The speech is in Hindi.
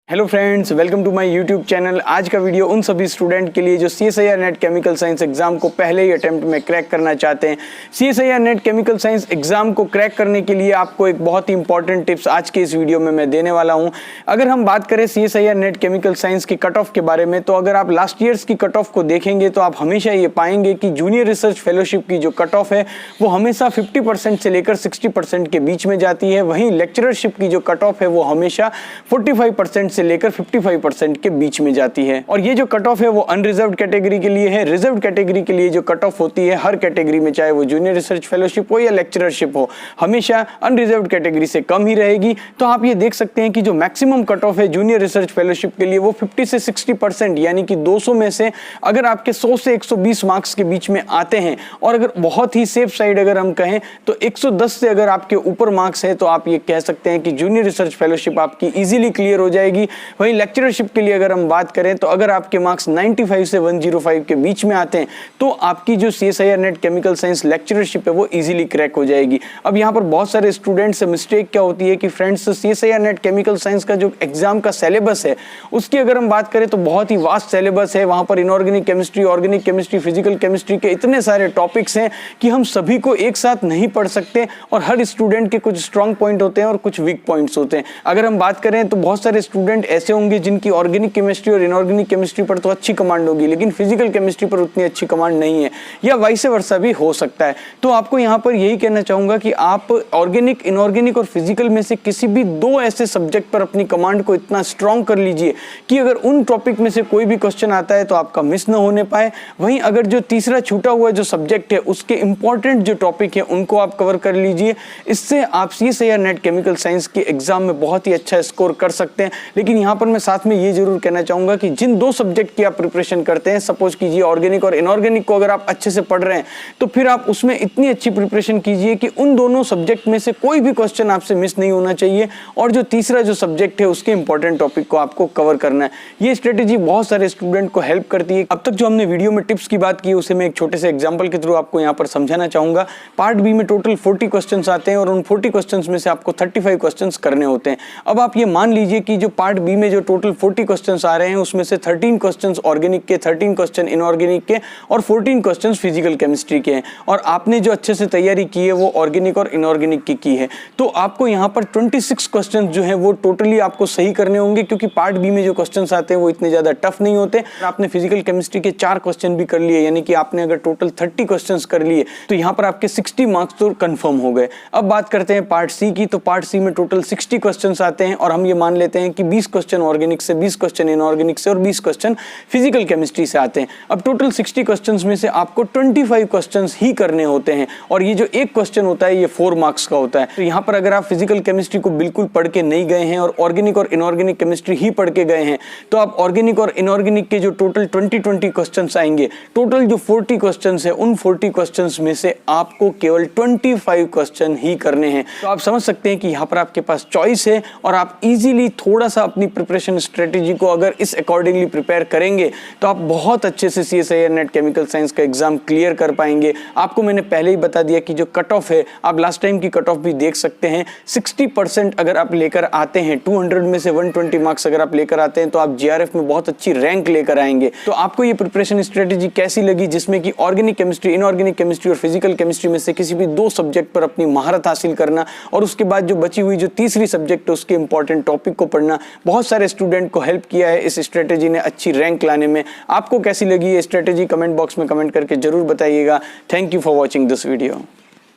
Hello friends, welcome to my YouTube channel. आज का वीडियो उन सभी स्टूडेंट के लिए जो CSIR net chemical science exam को पहले ही अटेम्प्ट में क्रैक करना चाहते हैं। CSIR net chemical science exam को क्रैक करने के लिए आपको एक बहुत ही इंपॉर्टेंट टिप्स आज के इस वीडियो में मैं देने वाला हूं। अगर हम बात करें CSIR नेट केमिकल साइंस की कट ऑफ के बारे में, तो अगर आप लास्ट ईयर्स की कट ऑफ को देखेंगे तो आप हमेशा ये पाएंगे कि जूनियर रिसर्च फेलोशिप की जो कट ऑफ है वो हमेशा 50% से लेकर 60% के बीच में जाती है। वहीं लेक्चररशिप की जो कट ऑफ है वो हमेशा 45% से लेकर 55% के बीच में जाती है। और ये जो कट ऑफ है वो अनरिजर्व्ड कैटेगरी के लिए है। रिजर्व्ड कैटेगरी के लिए जो कट ऑफ होती है हर कैटेगरी में, चाहे वो जूनियर रिसर्च फेलोशिप हो या लेक्चररशिप हो, हमेशा अनरिजर्व्ड कैटेगरी से कम ही रहेगी। तो आप ये देख सकते हैं कि जो मैक्सिमम कट ऑफ है जूनियर रिसर्च फेलोशिप के लिए वो 50 से 60%, यानी कि 200 में से अगर आपके 100 से 120 मार्क्स के बीच में आते हैं, और अगर बहुत ही सेफ साइड अगर हम कहें तो 110 से अगर आपके ऊपर मार्क्स है तो आप ये कह सकते हैं कि जूनियर रिसर्च फेलोशिप आपकी इजीली क्लियर हो जाएगी। वहीं लेक्चररशिप के लिए अगर हम बात करें तो अगर आपके मार्क्स 95 से 105 के बीच में आते हैं तो आपकी जो CSIR net chemical science lecturership है वो इजीली क्रैक हो जाएगी। अब यहाँ पर बहुत सारे स्टूडेंट्स से मिस्टेक क्या होती है कि friends, CSIR net chemical science का जो एग्जाम का सिलेबस है उसकी अगर हम बात करें तो बहुत ही वास्ट सिलेबस है। वहां पर inorganic chemistry, organic chemistry, physical chemistry के इतने सारे टॉपिक्स हैं कि हम सभी को एक साथ नहीं पढ़ सकते, और हर स्टूडेंट के कुछ स्ट्रॉन्ग पॉइंट होते हैं और कुछ वीक पॉइंट्स होते हैं। अगर हम बात करें तो बहुत सारे स्टूडेंट ऐसे होंगे जिनकी ऑर्गेनिक केमिस्ट्री और इनऑर्गेनिक केमिस्ट्री पर तो अच्छी कमांड होगी, लेकिन फिजिकल केमिस्ट्री पर उतनी अच्छी कमांड नहीं है, या वाइस वर्सा भी हो सकता है। तो आपको यहाँ पर यही कहना चाहूंगा कि आप ऑर्गेनिक, इनऑर्गेनिक और फिजिकल में से किसी भी दो ऐसे सब्जेक्ट पर अपनी कमांड को इतना स्ट्रॉन्ग कर लीजिए कि अगर उन टॉपिक में से कोई भी क्वेश्चन आता है तो आपका मिस न होने पाए। वहीं अगर जो तीसरा छूटा हुआ जो सब्जेक्ट है उसके इंपॉर्टेंट जो टॉपिक है उनको आप कवर कर लीजिए। इससे आप CSIR नेट केमिकल साइंस के एग्जाम में बहुत ही अच्छा स्कोर कर सकते हैं। लेकिन यहाँ पर मैं साथ में ये जरूर कहना चाहूंगा कि जिन दो सब्जेक्ट की आप प्रिपरेशन करते हैं, सपोज कीजिए ऑर्गेनिक और इनऑर्गेनिक को अगर आप अच्छे से पढ़ रहे हैं तो फिर आप उसमें इतनी अच्छी प्रिपरेशन कीजिए कि उन दोनों सब्जेक्ट में से कोई भी क्वेश्चन आपसे मिस नहीं होना चाहिए, और जो तीसरा जो सब्जेक्ट है उसके इंपॉर्टेंट टॉपिक को आपको कवर करना है। ये स्ट्रेटेजी बहुत सारे स्टूडेंट को हेल्प करती है। अब तक जो हमने वीडियो में टिप्स की बात की उसे मैं एक छोटे से एग्जाम्पल के थ्रू आपको यहाँ पर समझाना चाहूंगा। पार्ट बी में टोटल 40 क्वेश्चन आते हैं और उन 40 क्वेश्चन में से आपको 35 क्वेश्चन करने होते हैं। अब आप ये मान लीजिए कि जो पार्ट बी में जो टोटल 40 क्वेश्चन आ रहे हैं उसमें से 13 क्वेश्चंस ऑर्गेनिक के, 13 क्वेश्चन इनऑर्गेनिक के और 14 क्वेश्चंस फिजिकल केमिस्ट्री के हैं, और आपने जो अच्छे से तैयारी की है वो ऑर्गेनिक और इनऑर्गेनिक की है। तो आपको यहाँ पर 26 क्वेश्चंस जो है वो टोटली आपको सही करने होंगे, क्योंकि पार्ट बी में जो क्वेश्चंस आते हैं वो इतने ज्यादा टफ नहीं होते। आपने फिजिकल केमिस्ट्री के 4 क्वेश्चन भी कर लिए, यानी कि आपने अगर टोटल 30 क्वेश्चन कर लिए तो यहाँ पर आपके 60 मार्क्स तो कंफर्म हो गए। अब बात करते हैं पार्ट सी की। तो पार्ट सी में टोटल 60 क्वेश्चन आते हैं, और हम ये मान लेते हैं कि 20 क्वेश्चन ऑर्गेनिक से, 20 क्वेश्चन इनऑर्गेनिक से और 20 क्वेश्चन फिजिकल केमिस्ट्री से आते हैं। अब टोटल 60 क्वेश्चंस में से आपको 25 क्वेश्चंस ही करने होते हैं, और ये जो एक क्वेश्चन होता है ये 4 मार्क्स का होता है। तो यहाँ पर अगर आप फिजिकल केमिस्ट्री को बिल्कुल पढ़ के नहीं गए हैं और ऑर्गेनिक और इनऑर्गेनिक केमिस्ट्री ही पढ़ के गए हैं तो आप ऑर्गेनिक और इनऑर्गेनिक के जो टोटल 20 क्वेश्चंस आएंगे, टोटल जो 40 क्वेश्चंस है उन 40 क्वेश्चंस में से आपको केवल 25 क्वेश्चन ही करने हैं। तो आप समझ सकते हैं कि यहाँ पर आपके पास चॉइस है, और आप इजीली थोड़ा सा अपनी प्रिपरेशन स्ट्रेटेजी को अगर इस अकॉर्डिंगली प्रिपेयर करेंगे तो आप बहुत अच्छे से CSIR नेट केमिकल साइंस का एग्जाम क्लियर कर पाएंगे। आपको मैंने पहले ही बता दिया कि जो कट ऑफ है, आप लास्ट टाइम की कट ऑफ भी देख सकते हैं, 60% अगर आप लेकर आते हैं, 200 में से 120 मार्क्स अगर आप लेकर आते हैं तो आप GRF में बहुत अच्छी रैंक लेकर आएंगे। तो आपको ये प्रिपरेशन स्ट्रेटेजी कैसी लगी, जिसमें कि ऑर्गेनिक केमिस्ट्री, इनऑर्गेनिक केमिस्ट्री और फिजिकल केमिस्ट्री में से किसी भी दो सब्जेक्ट पर अपनी महारत हासिल करना, और उसके बाद जो बची हुई जो तीसरी सब्जेक्ट है उसके इंपॉर्टेंट टॉपिक को पढ़ना, बहुत सारे स्टूडेंट को हेल्प किया है इस स्ट्रेटेजी ने अच्छी रैंक लाने में। आपको कैसी लगी ये स्ट्रेटेजी कमेंट बॉक्स में कमेंट करके जरूर बताइएगा। Thank you for watching this video.